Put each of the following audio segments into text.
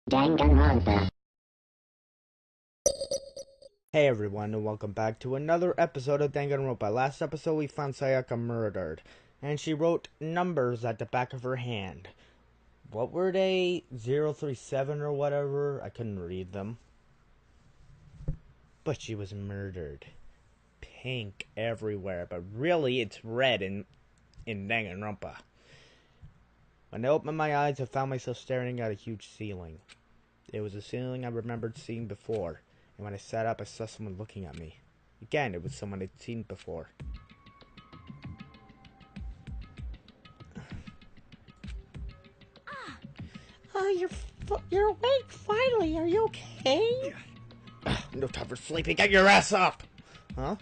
Danganronpa. Hey everyone, and welcome back to another episode of Danganronpa. Last episode we found Sayaka murdered, and she wrote numbers at the back of her hand. What were they? 037 or whatever? I couldn't read them. But she was murdered. Pink everywhere, but really it's red in Danganronpa. When I opened my eyes, I found myself staring at a huge ceiling. It was a ceiling I remembered seeing before, and when I sat up, I saw someone looking at me. Again, it was someone I'd seen before. You're awake finally. Are you okay? No time for sleeping. Get your ass up! Huh?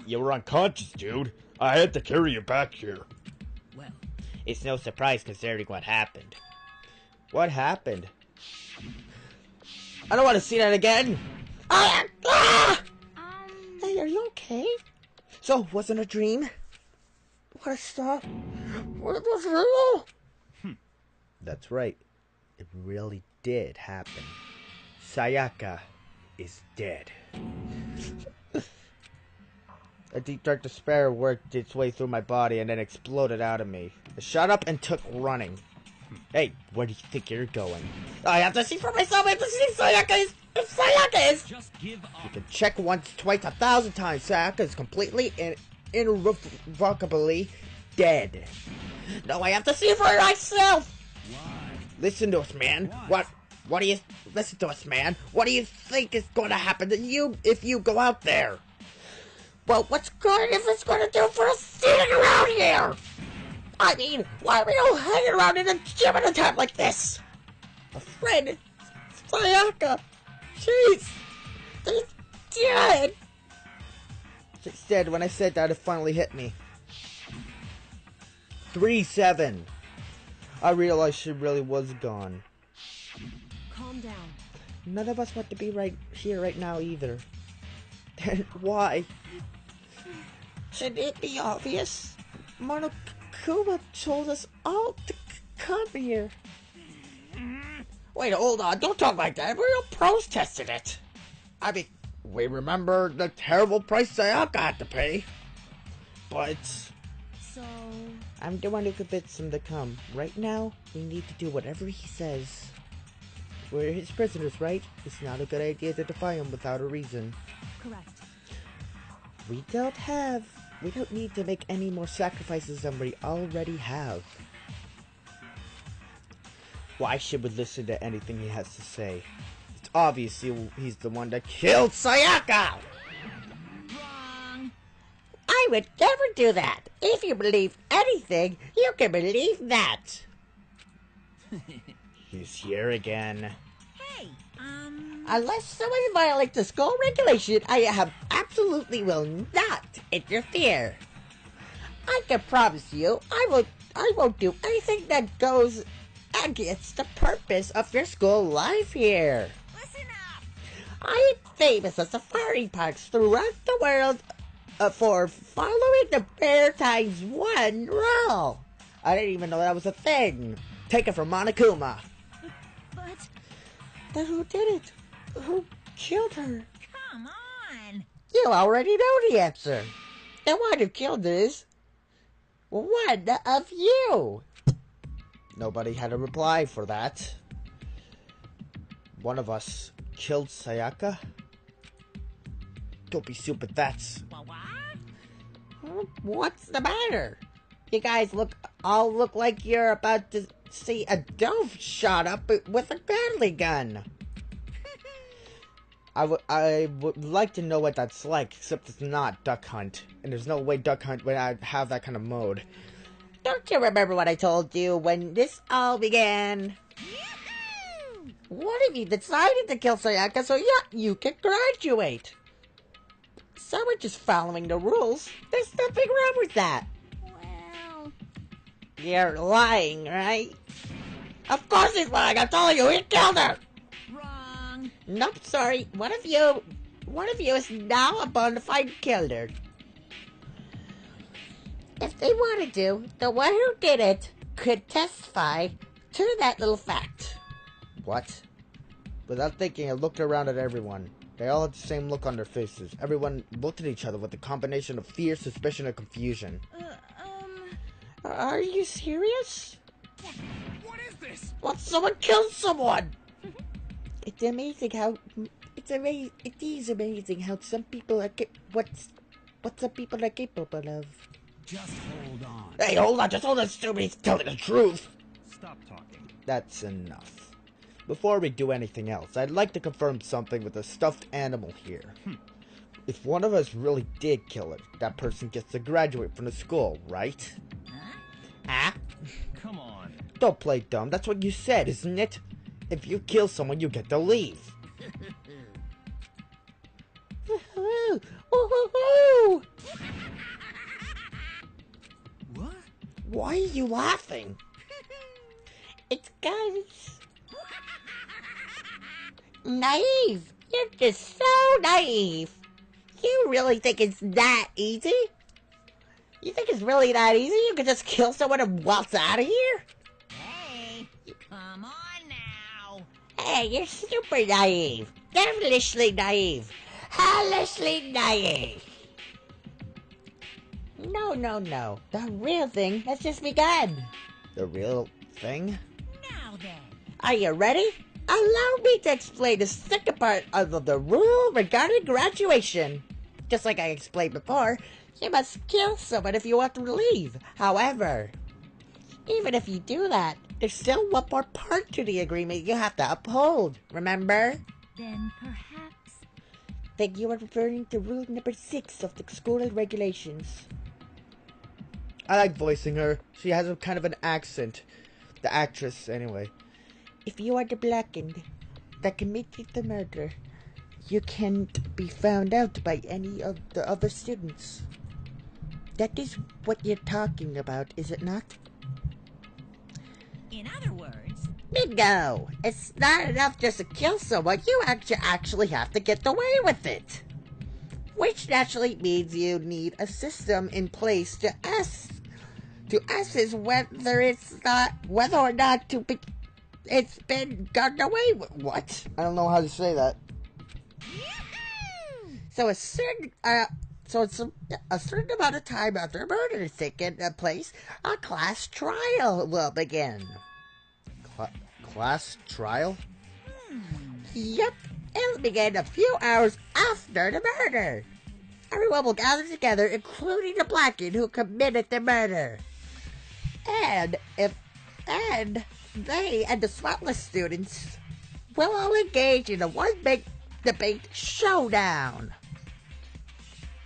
You were unconscious, dude. I had to carry you back here. Well, It's no surprise considering what happened. What happened? I don't want to see that again! Hey, are you okay? So, wasn't a dream? What a stuff. What was real? That's right. It really did happen. Sayaka is dead. A deep dark despair worked its way through my body and then exploded out of me. I shot up and took running. Hey, where do you think you're going? I have to see for myself. I have to see if Sayaka is. Just give up. You can check once, twice, 1,000 times. Sayaka is completely and irrevocably dead. No, I have to see for myself. Why? Listen to us, man. What do you... Listen to us, man. What do you think is going to happen to you if you go out there? Well, what's good if it's going to do for us sitting around here? I mean, why are we all hanging around in a gym at a time like this? A friend, Sayaka, she's dead. Instead, when I said that, it finally hit me. 3-7. I realized she really was gone. Calm down. None of us want to be right here right now either. Then why? Should it be obvious? Monokuma told us all to come here. Wait, hold on. Don't talk like that. Real pros tested it. I mean, we remember the terrible price Sayaka had to pay. But So, I'm the one who convinced him to come. Right now, we need to do whatever he says. We're his prisoners, right? It's not a good idea to defy him without a reason. correct. We don't need to make any more sacrifices than we already have. Why should we listen to anything he has to say? It's obvious he's the one that killed Sayaka! Wrong. I would never do that. If you believe anything, you can believe that. He's here again. Hey, unless someone violates the school regulation, I absolutely will not interfere. I can promise you, I won't do anything that goes against the purpose of your school life here. Listen up. I am famous at safari parks throughout the world for following the Bear Times 1 rule. I didn't even know that was a thing. Take it from Monokuma. But, Then who did it? Who killed her? come on. You already know the answer. The one who killed her is one of you. Nobody had a reply for that. One of us killed Sayaka? Don't be stupid, that's... What's the matter? You guys all look like you're about to see a dove shot up with a Gatling gun. I would like to know what that's like, except it's not Duck Hunt. And there's no way Duck Hunt would have that kind of mode. Don't you remember what I told you when this all began? What if you decided to kill Sayaka so you can graduate? So we're just following the rules. There's nothing wrong with that. Well, You're lying, right? Of course he's lying. I'm telling you, he killed her. wrong. Nope, sorry. One of you is now a bona fide killer. If they wanted to, the one who did it could testify to that little fact. What? Without thinking, I looked around at everyone. They all had the same look on their faces. Everyone looked at each other with a combination of fear, suspicion, and confusion. Are you serious? What is this? What? Someone killed someone! It's amazing how... It is amazing how some people are... What some people are capable of. Just hold on. Hey, hold on, just hold on, stupid. He's telling the truth. Stop talking. That's enough. Before we do anything else, I'd like to confirm something with the stuffed animal here. If one of us really did kill it, that person gets to graduate from the school, right? Huh? Come on. Don't play dumb, that's what you said, isn't it? If you kill someone, you get to leave. Woohoo! Woohoo! What? Why are you laughing? It's guys. Naive. You're just so naive. You really think it's that easy? You think it's really that easy? You can just kill someone and waltz out of here? Hey, come on now. Hey, you're super naive. Devilishly naive. Hellishly naive. No. The real thing has just begun. The real thing? Now then. Are you ready? Allow me to explain the second part of the rule regarding graduation. Just like I explained before, you must kill someone if you want to leave. However, even if you do that, there's still one more part to the agreement you have to uphold. Remember? Then perhaps. Think you are referring to rule number 6 of the school regulations. I like voicing her. She has a kind of an accent. The actress, anyway. If you are the blackened that committed the murder, you can't be found out by any of the other students. That is what you're talking about, is it not? In other words, Bingo! It's not enough just to kill someone, you actually have to get away with it. Which naturally means you need a system in place to assess whether or not it's been gotten away with. What? I don't know how to say that. So a certain amount of time after a murder is taken place, a class trial will begin. Class trial? Yep, it'll begin a few hours after the murder. Everyone will gather together, including the blackened who committed the murder. And they and the spotless students will all engage in a one big debate showdown.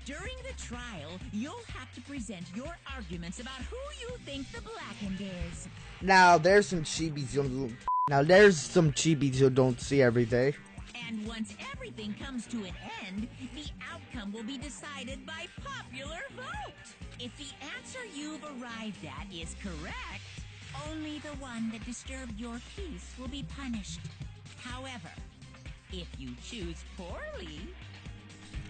during the trial, you'll have to present your arguments about who you think the blackened is. Now there's some chibis you don't see every day. And once everything comes to an end, the outcome will be decided by popular vote. If the answer you've arrived at is correct, only the one that disturbed your peace will be punished. However, if you choose poorly...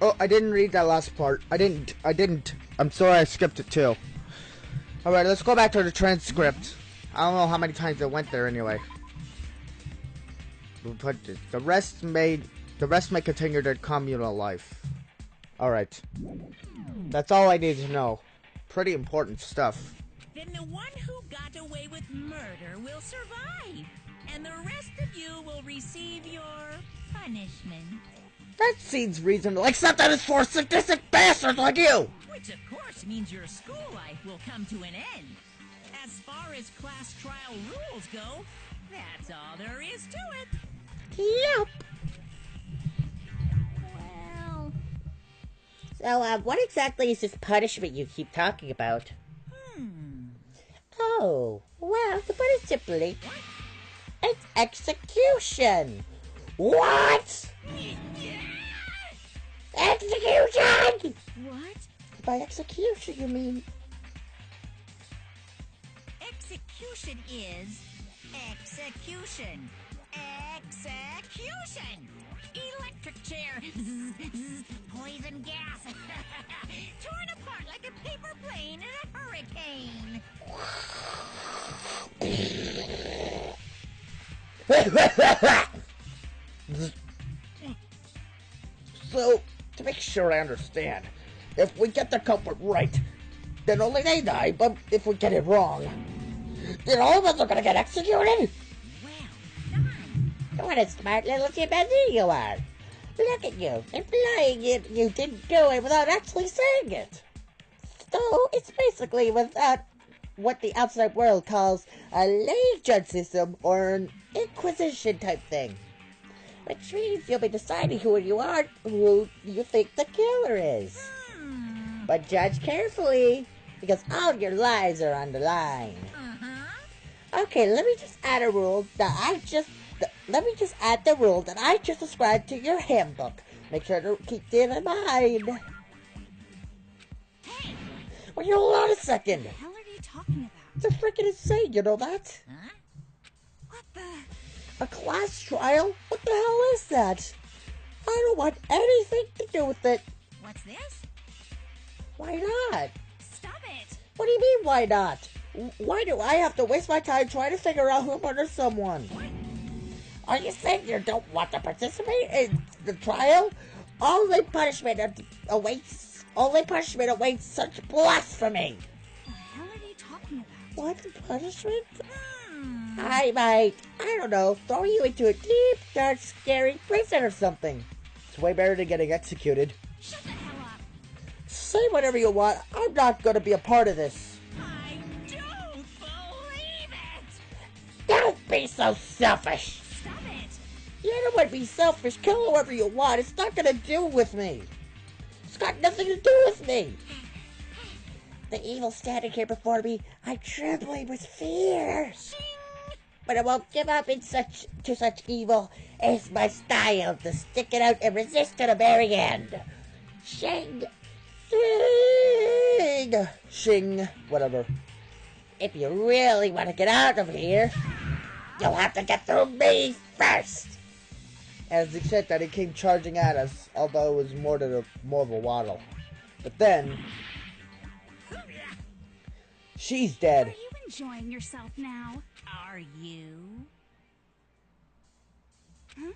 Oh, I didn't read that last part. I didn't. I'm sorry I skipped it too. Alright, let's go back to the transcript. I don't know how many times it went there anyway. We'll put this. The rest may continue their communal life. Alright. That's all I need to know. Pretty important stuff. Then the one who got away with murder will survive, and the rest of you will receive your punishment. That seems reasonable, except that it's for sadistic bastards like you! Which, of course, means your school life will come to an end. As far as class trial rules go, that's all there is to it. Yep. Well... So, what exactly is this punishment you keep talking about? Oh, well, to put it simply, it's execution. What? Execution! What? By execution, you mean... Execution is... execution. Execution! Electric chair. Poison gas. Torn apart like a paper plane in a hurricane. So, to make sure I understand, if we get the culprit right, then only they die, but if we get it wrong, then all of us are gonna get executed? Well done. What a smart little chimpanzee you are. Look at you, implying you didn't do it without actually saying it. So, it's basically without what the outside world calls a lay judge system or an inquisition type thing. Which means you'll be deciding who you think the killer is. But judge carefully, because all your lives are on the line. Okay, let me just add a rule that add the rule that I just described to your handbook. Make sure to keep it in mind. Hey, Well, you hold on a second. what the hell are you talking about? It's a freaking insane, you know that? Huh? What the? A class trial? What the hell is that? I don't want anything to do with it. What's this? Why not? Stop it! What do you mean, why not? Why do I have to waste my time trying to figure out who murdered someone? Are you saying you don't want to participate in the trial? Only punishment awaits such blasphemy. What the hell are you talking about? What punishment? I might, I don't know, throw you into a deep, dark, scary prison or something. It's way better than getting executed. Shut the hell up! Say whatever you want. I'm not going to be a part of this. I don't believe it! Don't be so selfish. Stop it! You don't want to be selfish. Kill whoever you want. It's not going to do with me. It's got nothing to do with me. The evil standing here before me, I'm trembling with fear. But I won't give up to such evil. It's my style to stick it out and resist to the very end. Shing. Shing. Shing. Whatever. If you really want to get out of here, you'll have to get through me first. As he said that, he came charging at us, although it was more of a waddle. But then, she's dead. Are you enjoying yourself now? Are you? Huh?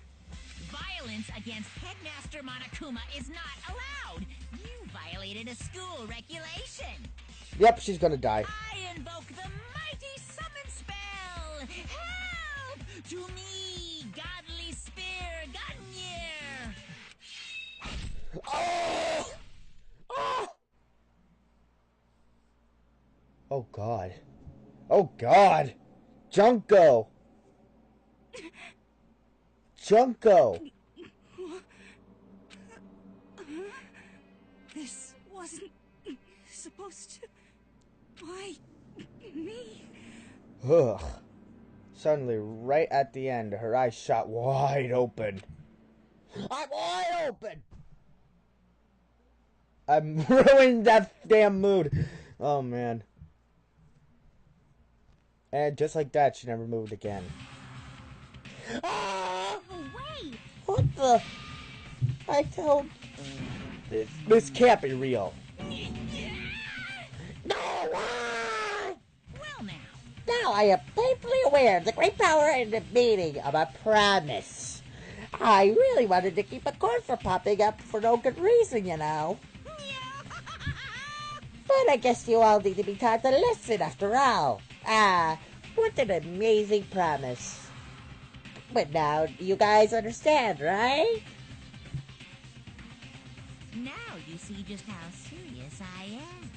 Violence against Headmaster Monokuma is not allowed. You violated a school regulation. Yep, she's gonna die. I invoke the mighty summon spell. Help! To me, godly spear, Gunyear. Oh! Oh! Oh God. Oh God! Junko! Junko! This wasn't supposed to. Why me? Ugh. Suddenly, right at the end, her eyes shot wide open. I'm wide open! I'm ruined that damn mood. Oh man. And just like that, she never moved again. Ah! Wait! What the? I told... This can't be real. No! Ah! Well now. Now I am painfully aware of the great power and the meaning of a promise. I really wanted to keep a cord from popping up for no good reason, you know. But I guess you all need to be taught to listen after all. Ah, what an amazing promise. But now you guys understand, right? Now you see just how serious I am.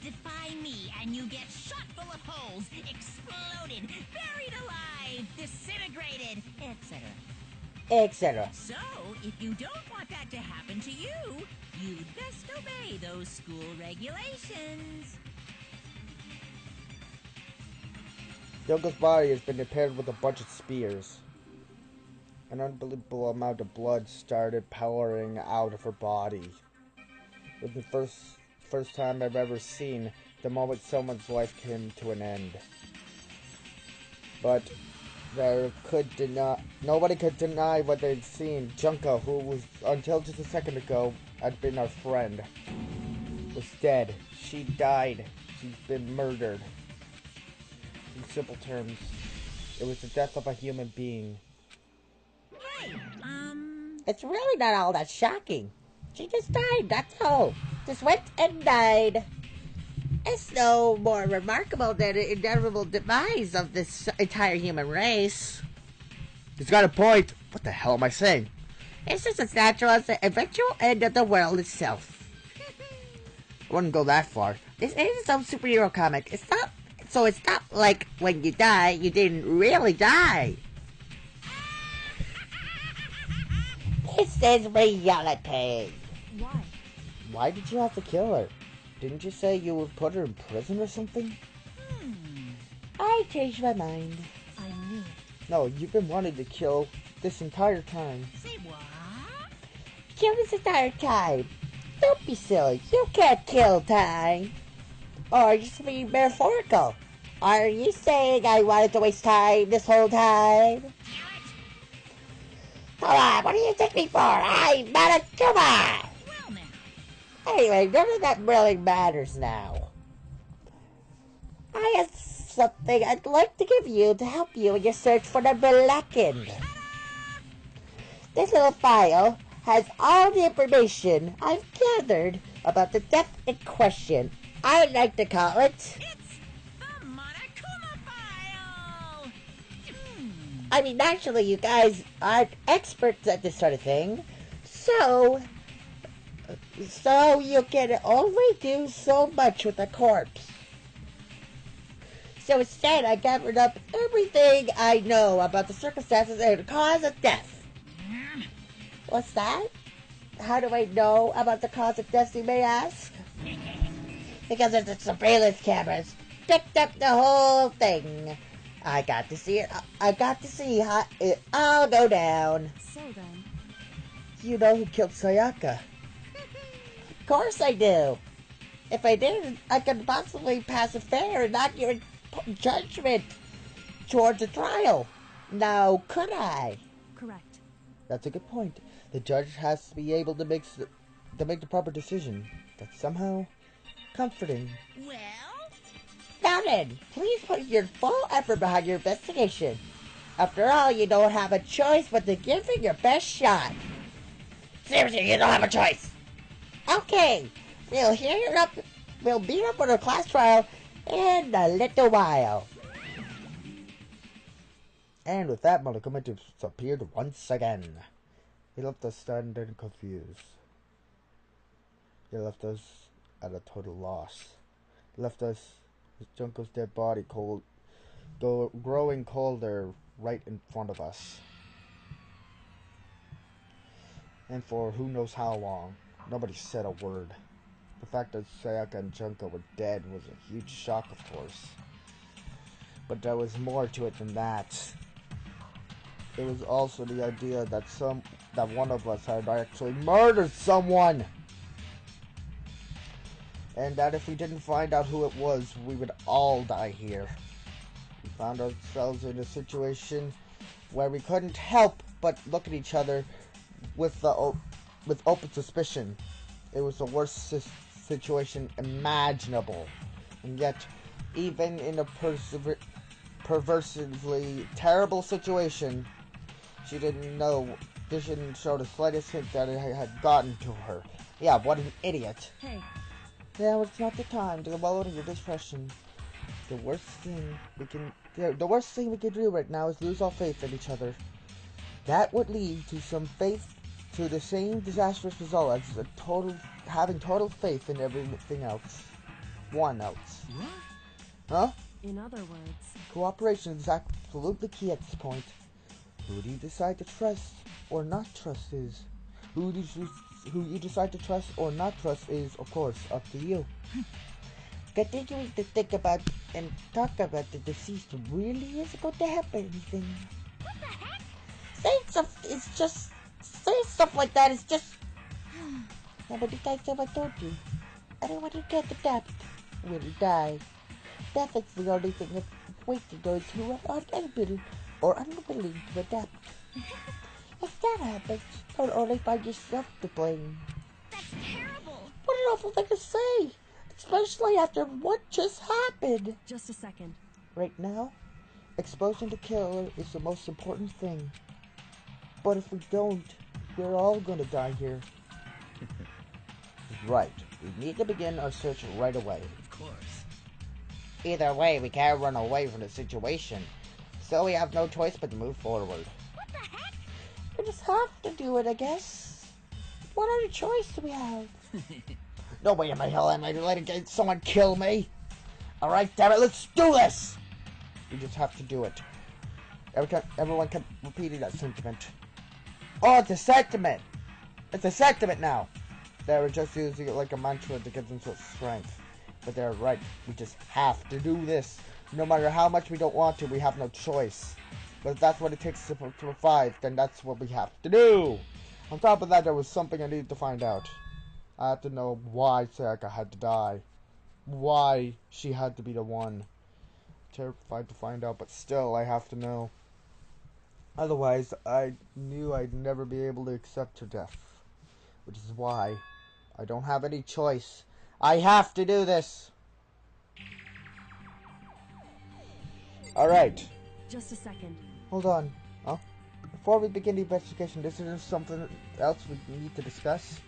Defy me and you get shot full of holes, exploded, buried alive, disintegrated, etc. Etc. So, if you don't want that to happen to you, you'd best obey those school regulations. Yoko's body has been repaired with a bunch of spears. An unbelievable amount of blood started pouring out of her body. It was the first time I've ever seen the moment someone's life came to an end. But nobody could deny what they'd seen. Junko, who was until just a second ago had been our friend, was dead. She died. She's been murdered. In simple terms, It was the death of a human being. Hey, It's really not all that shocking. She just died, that's all. Just went and died. It's no more remarkable than the inevitable demise of this entire human race. He's got a point. What the hell am I saying? It's just as natural as the eventual end of the world itself. I wouldn't go that far. This isn't some superhero comic. It's not like when you die, you didn't really die. This is reality. Why? Why did you have to kill her? Didn't you say you would put her in prison or something? I changed my mind. I knew it. No, you've been wanting to kill this entire time. say what? Kill this entire time. Don't be silly. You can't kill time. Or just be metaphorical. Are you saying I wanted to waste time this whole time? Come on, what do you take me for? I'm not a tumor! Well now. Anyway, none of that really matters now. I have something I'd like to give you to help you in your search for the blackened. This little file has all the information I've gathered about the death in question. I would like to call it... It's the Monokuma file. I mean, naturally, you guys aren't experts at this sort of thing. So you can only do so much with a corpse. So instead, I gathered up everything I know about the circumstances and the cause of death. What's that? How do I know about the cause of death, you may ask? Because the surveillance cameras picked up the whole thing. I got to see it. I got to see how it all go down. So then, You know who killed Sayaka? Of course I do. If I didn't, I could possibly pass a fair and accurate judgment towards the trial. Now, could I? correct. That's a good point. The judge has to be able to make the proper decision. That's somehow comforting. Well, Now then, please put your full effort behind your investigation. After all, you don't have a choice but to give it your best shot. Seriously, you don't have a choice. Okay, we'll meet up for a class trial in a little while. And with that, Monokuma disappeared once again. He left us stunned and confused. He left us at a total loss. He left us with Junko's dead body growing colder right in front of us. And for who knows how long, nobody said a word. The fact that Sayaka and Junko were dead was a huge shock, of course. But there was more to it than that. It was also the idea that one of us had actually murdered someone. And that if we didn't find out who it was, we would all die here. We found ourselves in a situation where we couldn't help but look at each other with open suspicion. It was the worst situation imaginable. And yet, even in a perversively terrible situation, she didn't show the slightest hint that it had gotten to her. Yeah, what an idiot. Hey, Now it's not the time to wallow in your depression. The worst thing we can do right now is lose all faith in each other. That would lead to the same disastrous result as having total faith in everything else. One else. what? Huh? In other words, Cooperation is absolutely key at this point. Who do you decide to trust or not trust is? Who you decide to trust or not trust is, of course, up to you. Continuing to think about and talk about the deceased really isn't going to help anything. what the heck? Saying stuff like that is just... How many times have I told you? Anyone who can't adapt will die. Death is the only thing that's waiting those who are unable or unwilling to adapt. If that happens, you'll only find yourself to blame. That's terrible. What an awful thing to say! Especially after what just happened. just a second. Right now, exposing the killer is the most important thing. But if we don't, we're all gonna die here. Right. We need to begin our search right away. Of course. Either way, we can't run away from the situation. So we have no choice but to move forward. What the heck? We just have to do it, I guess. What other choice do we have? No way in the hell am I letting someone kill me? Alright, damn it, let's do this! We just have to do it. Everyone kept repeating that sentiment. Oh, it's a sentiment! It's a sentiment now! They were just using it like a mantra to get them some strength. But they're right, we just have to do this. No matter how much we don't want to, we have no choice. But if that's what it takes to survive, then that's what we have to do! On top of that, there was something I needed to find out. I had to know why Sayaka had to die. Why she had to be the one. Terrified to find out, but still, I have to know. Otherwise, I knew I'd never be able to accept her death. Which is why I don't have any choice. I have to do this! Alright. Just a second. Hold on. Huh? Before we begin the investigation, is there something else we need to discuss?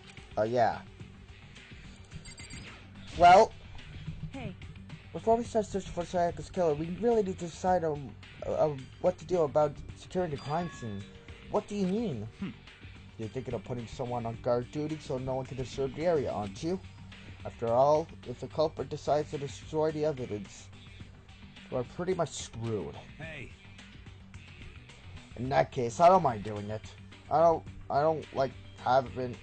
Yeah. Well, Hey, before we start searching for Sayaka's killer, we really need to decide on what to do about securing the crime scene. What do you mean? You're thinking of putting someone on guard duty so no one can disturb the area, aren't you? After all, if the culprit decides to destroy the evidence, we're pretty much screwed. Hey. In that case, I don't mind doing it. I don't like having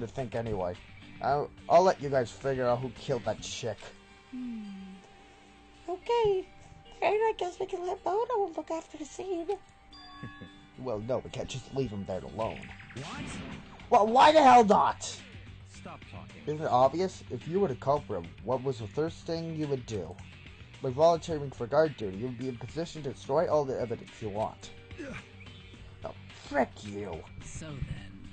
to think anyway. I'll let you guys figure out who killed that chick. Okay, and I guess we can let Makoto look after the scene. Well, no, we can't just leave him there alone. What? Well, why the hell not? Stop talking. Isn't it obvious? If you were the culprit, what was the first thing you would do? By volunteering for guard duty, you would be in position to destroy all the evidence you want. Oh, frick you. So then.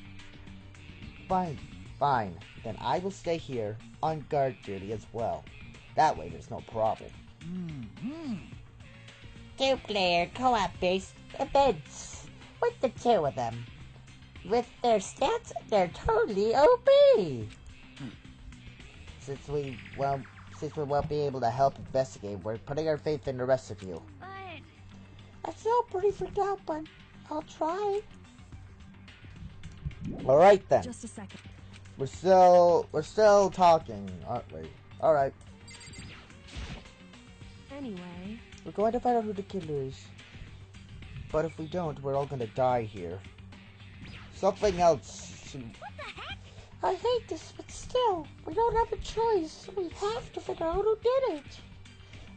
Fine, fine. Then I will stay here on guard duty as well. That way there's no problem. Two-player co-op based events. With the two of them. With their stats, they're totally OP. Since we won't be able to help investigate, we're putting our faith in the rest of you. But... I'm still pretty freaked out, but I'll try. Alright then. just a second. We're still talking, aren't we? Alright. Anyway, We're going to find out who the killer is. But if we don't, we're all gonna die here. Something else. What the heck? I hate this, but still, we don't have a choice. We have to figure out who did it.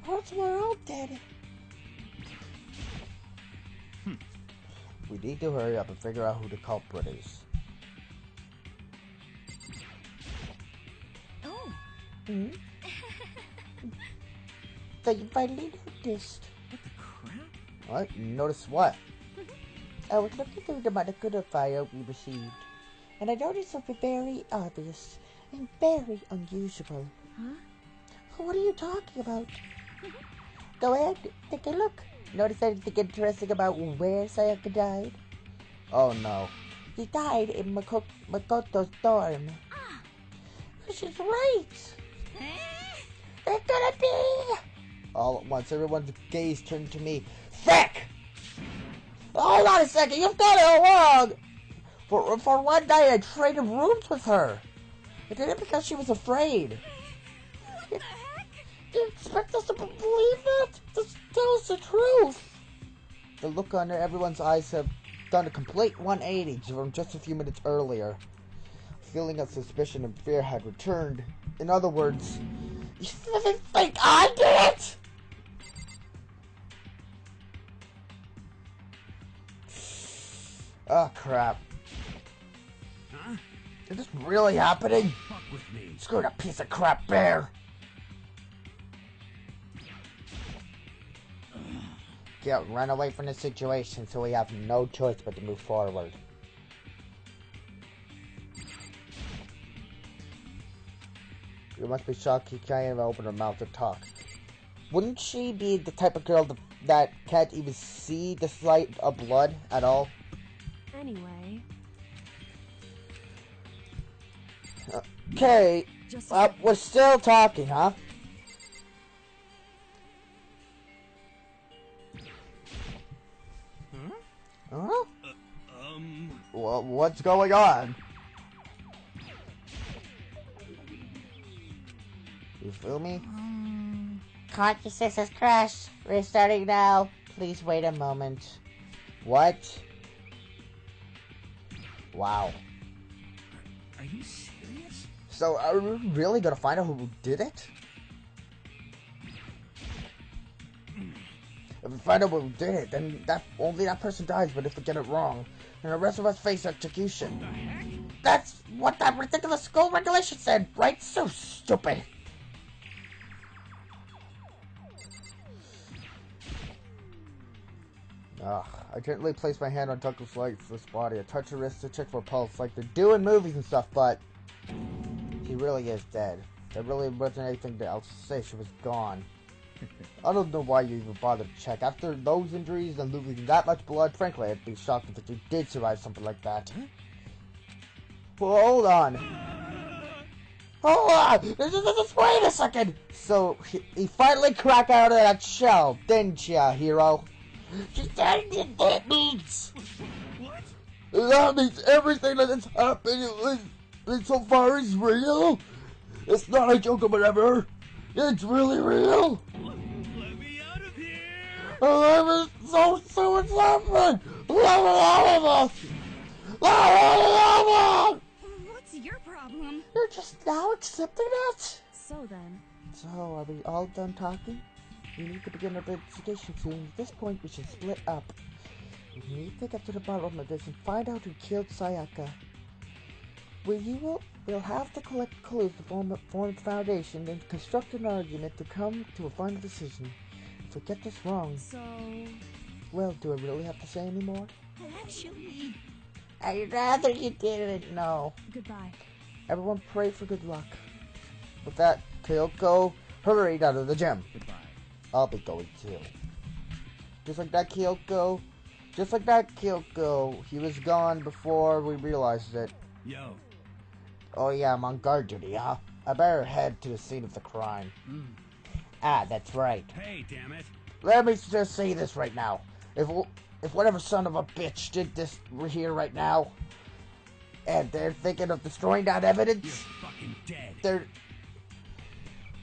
Or else we're all dead. We need to hurry up and figure out who the culprit is. Oh, So you finally noticed. What the crap? What? You noticed what? I was looking through the Makoto file we received, and I noticed something very obvious and very unusual. huh? What are you talking about? Go ahead, take a look. Notice anything interesting about where Sayaka died? Oh no. He died in Makoto's dorm. She's right. They're gonna be... All at once, everyone's gaze turned to me. Frick! Hold on a second, you've got it all wrong! For one night, I traded rooms with her. I did it because she was afraid. what the heck? You expect us to believe that? Just tell us the truth. The look on everyone's eyes have done a complete 180 from just a few minutes earlier. Feeling of suspicion and fear had returned. In other words, you think I did it? Oh crap. Huh? Is this really happening? Fuck with me. Screw that piece of crap bear. Get run away from the situation, so we have no choice but to move forward. You must be shocked he can't even open her mouth to talk. Wouldn't she be the type of girl to that can't even see the sight of blood at all? Anyway, Okay, just a second. we're still talking, huh? Huh? Well, what's going on? You feel me? Consciousness has crashed. Restarting now. Please wait a moment. What? Wow. Are you serious? So, are we really gonna find out who did it? If we find out who did it, then only that person dies, but if we get it wrong, then the rest of us face execution. That's what that ridiculous school regulation said, right? So stupid. I gently place my hand on Tucker's lifeless body. I touch her wrist to check for a pulse, like they do in movies and stuff, but she really is dead. There really wasn't anything else to say. She was gone. I don't know why you even bothered to check. After those injuries and losing that much blood, frankly, I'd be shocked if you did survive something like that. Well, hold on. Hold on! Just wait a second! So, he finally cracked out of that shell, didn't ya, hero? She's dead, that means... What? That means everything that has happened so far is real? It's not a joke or whatever. It's really real. Let me out of here! I'm so much suffering. Let me out of us. Let me What's your problem? You're just now accepting it? So then, So, are we all done talking? We need to begin our investigation soon. At this point, we should split up. We need to get to the bottom of this and find out who killed Sayaka. We'll have to collect clues to form a foundation and construct an argument to come to a final decision. If we get this wrong, so... well, do I really have to say anymore? Actually, I'd rather you didn't know. Goodbye. Everyone pray for good luck. With that, Kyoko hurried out of the gym. Goodbye. I'll be going too. Just like that, Kyoko, he was gone before we realized it. Yo. Oh yeah, I'm on guard duty, huh? I better head to the scene of the crime. Ah, that's right. Hey, damn it. Let me just say this right now. If whatever son of a bitch did this here right now, and they're thinking of destroying that evidence, You're fucking dead.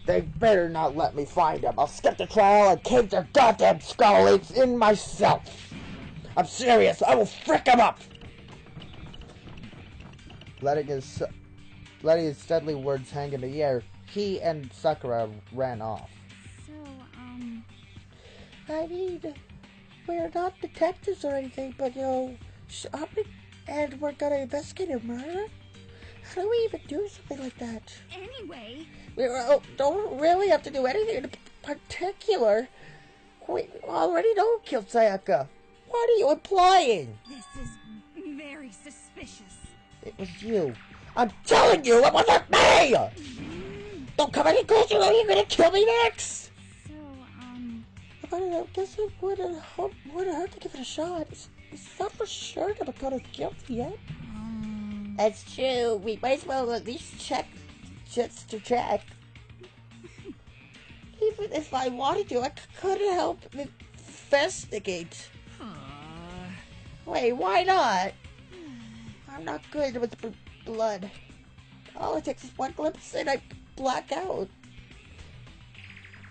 they better not let me find him. I'll skip the trial and cave their goddamn skull. It's in myself. I'm serious. I will frick him up. Letting his deadly words hang in the air, he and Sakura ran off. So, I mean, we're not detectives or anything, but and we're gonna investigate a murder? How do we even do something like that? anyway, We don't really have to do anything in particular. We already know who killed Sayaka. What are you implying? this is very suspicious. It was you. I'm telling you, it wasn't me! Don't come any closer or you're gonna kill me next! so, I guess it wouldn't hurt to give it a shot. It's not for sure that Makoto's guilty yet. That's true. We might as well at least check, just to check. Even if I wanted to, I couldn't help but investigate. Wait, why not? I'm not good with blood. All it takes is one glimpse and I black out.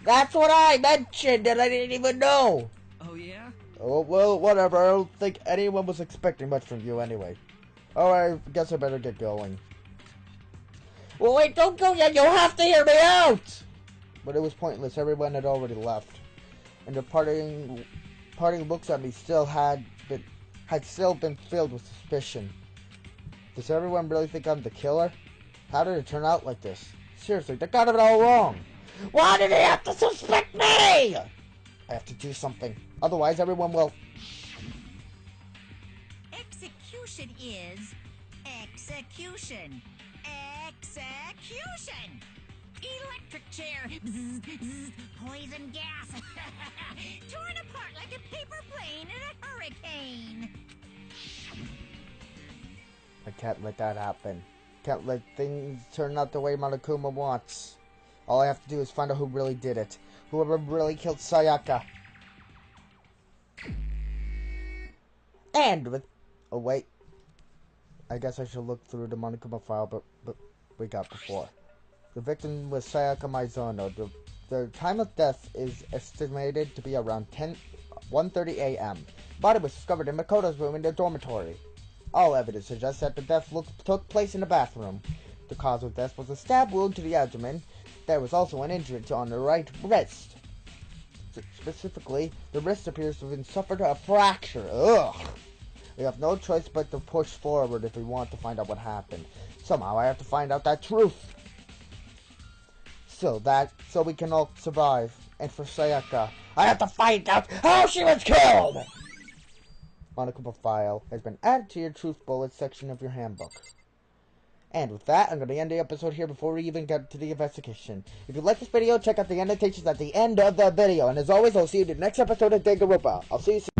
That's what I mentioned and I didn't even know. Oh, yeah? Oh, well, whatever. I don't think anyone was expecting much from you anyway. Alright, I guess I better get going. Well, wait, don't go yet. You'll have to hear me out! But it was pointless. Everyone had already left. And the parting looks at me had still been filled with suspicion. Does everyone really think I'm the killer? How did it turn out like this? Seriously, they got it all wrong. Why did they have to suspect me? I have to do something. Otherwise, everyone will... Execution is execution. Execution! electric chair, bzz, bzz, poison gas, torn apart like a paper plane in a hurricane. I can't let that happen. Can't let things turn out the way Monokuma wants. All I have to do is find out who really did it. Whoever really killed Sayaka. And with... Oh, wait. I guess I should look through the Monokuma file, but we got before. The victim was Sayaka Maizono. The time of death is estimated to be around 1:30 a.m. Body was discovered in Makoto's room in the dormitory. All evidence suggests that the death took place in the bathroom. The cause of death was a stab wound to the abdomen. There was also an injury on the right wrist. Specifically, the wrist appears to have suffered a fracture. Ugh! We have no choice but to push forward if we want to find out what happened. Somehow I have to find out that truth. So we can all survive. And for Sayaka, I have to find out how she was killed! Monokuma file has been added to your truth bullet section of your handbook. And with that, I'm going to end the episode here before we even get to the investigation. If you like this video, check out the annotations at the end of the video. And as always, I'll see you in the next episode of Danganronpa. I'll see you soon.